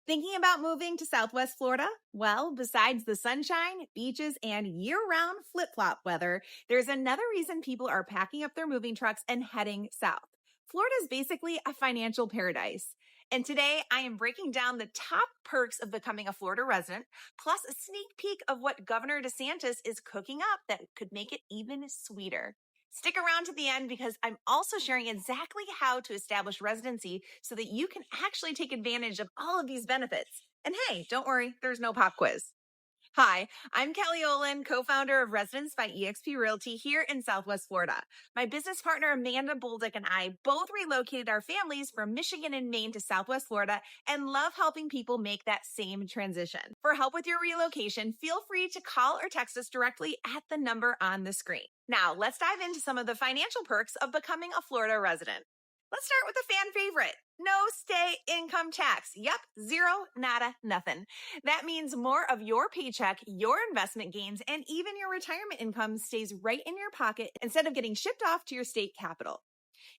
Thinking about moving to Southwest Florida? Well, besides the sunshine, beaches, and year-round flip-flop weather, there's another reason people are packing up their moving trucks and heading south. Florida is basically a financial paradise. And today I am breaking down the top perks of becoming a Florida resident, plus a sneak peek of what Governor DeSantis is cooking up that could make it even sweeter. Stick around to the end because I'm also sharing exactly how to establish residency so that you can actually take advantage of all of these benefits. And hey, don't worry, there's no pop quiz. Hi, I'm Kelly Olin, co-founder of Residence by eXp Realty here in Southwest Florida. My business partner Amanda Bolduc and I both relocated our families from Michigan and Maine to Southwest Florida and love helping people make that same transition. For help with your relocation, feel free to call or text us directly at the number on the screen. Now, let's dive into some of the financial perks of becoming a Florida resident. Let's start with a fan favorite. No state income tax. Yep, zero, nada, nothing. That means more of your paycheck, your investment gains, and even your retirement income stays right in your pocket instead of getting shipped off to your state capital.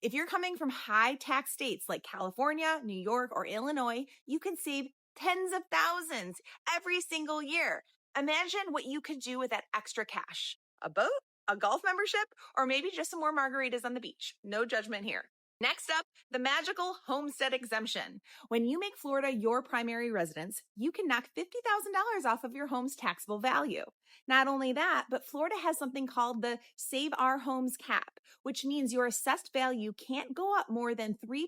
If you're coming from high tax states like California, New York, or Illinois, you can save tens of thousands every single year. Imagine what you could do with that extra cash. A boat, a golf membership, or maybe just some more margaritas on the beach. No judgment here. Next up, the magical Homestead Exemption. When you make Florida your primary residence, you can knock $50,000 off of your home's taxable value. Not only that, but Florida has something called the Save Our Homes Cap, which means your assessed value can't go up more than 3%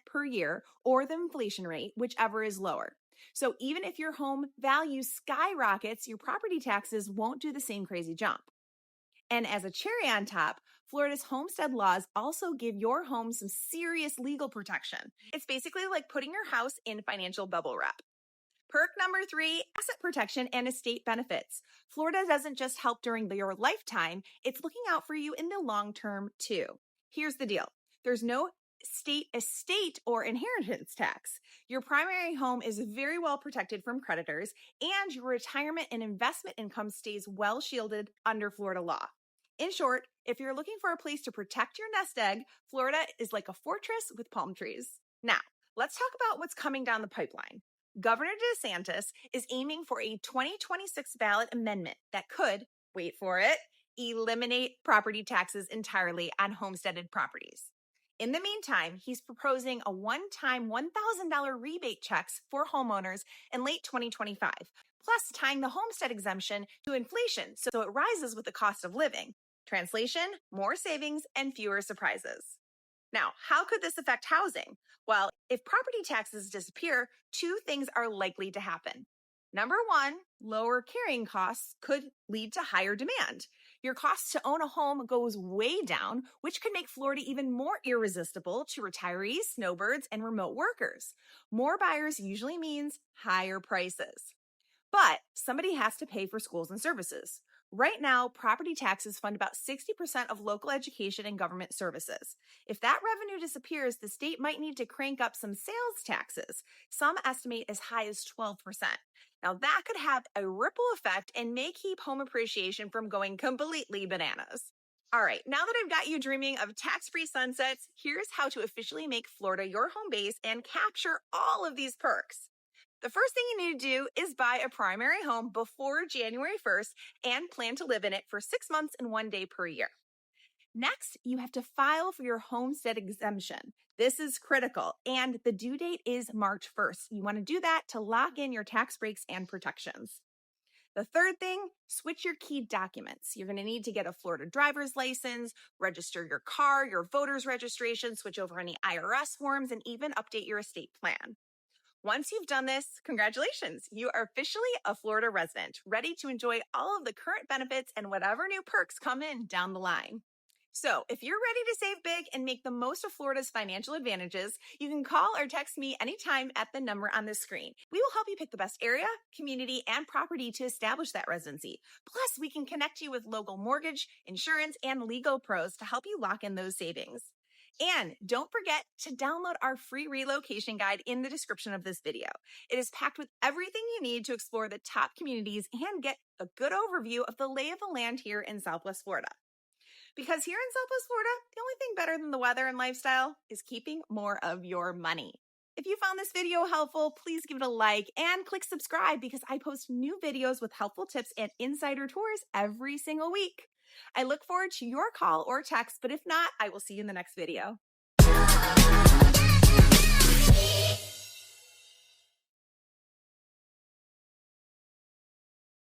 per year or the inflation rate, whichever is lower. So even if your home value skyrockets, your property taxes won't do the same crazy jump. And as a cherry on top, Florida's homestead laws also give your home some serious legal protection. It's basically like putting your house in financial bubble wrap. Perk number 3, asset protection and estate benefits. Florida doesn't just help during your lifetime, it's looking out for you in the long term too. Here's the deal. There's no state estate or inheritance tax. Your primary home is very well protected from creditors, and your retirement and investment income stays well shielded under Florida law. In short, if you're looking for a place to protect your nest egg, Florida is like a fortress with palm trees. Now, let's talk about what's coming down the pipeline. Governor DeSantis is aiming for a 2026 ballot amendment that could, wait for it, eliminate property taxes entirely on homesteaded properties. In the meantime, he's proposing a one-time $1,000 rebate checks for homeowners in late 2025, plus tying the homestead exemption to inflation so it rises with the cost of living. Translation, more savings and fewer surprises. Now, how could this affect housing? Well, if property taxes disappear, 2 things are likely to happen. Number 1, lower carrying costs could lead to higher demand. Your cost to own a home goes way down, which could make Florida even more irresistible to retirees, snowbirds, and remote workers. More buyers usually means higher prices. But somebody has to pay for schools and services. Right now, property taxes fund about 60% of local education and government services. If that revenue disappears, the state might need to crank up some sales taxes. Some estimate as high as 12%. Now, that could have a ripple effect and may keep home appreciation from going completely bananas. All right, now that I've got you dreaming of tax-free sunsets, here's how to officially make Florida your home base and capture all of these perks. The first thing you need to do is buy a primary home before January 1st and plan to live in it for 6 months and 1 day per year. Next, you have to file for your homestead exemption. This is critical, and the due date is March 1st. You want to do that to lock in your tax breaks and protections. The third thing, switch your key documents. You're going to need to get a Florida driver's license, register your car, your voter's registration, switch over any IRS forms, and even update your estate plan. Once you've done this, congratulations, you are officially a Florida resident, ready to enjoy all of the current benefits and whatever new perks come in down the line. So if you're ready to save big and make the most of Florida's financial advantages, you can call or text me anytime at the number on the screen. We will help you pick the best area, community, and property to establish that residency. Plus, we can connect you with local mortgage, insurance, and legal pros to help you lock in those savings. And don't forget to download our free relocation guide in the description of this video. It is packed with everything you need to explore the top communities and get a good overview of the lay of the land here in Southwest Florida. Because here in Southwest Florida, the only thing better than the weather and lifestyle is keeping more of your money. If you found this video helpful, please give it a like and click subscribe because I post new videos with helpful tips and insider tours every single week. I look forward to your call or text, but if not, I will see you in the next video.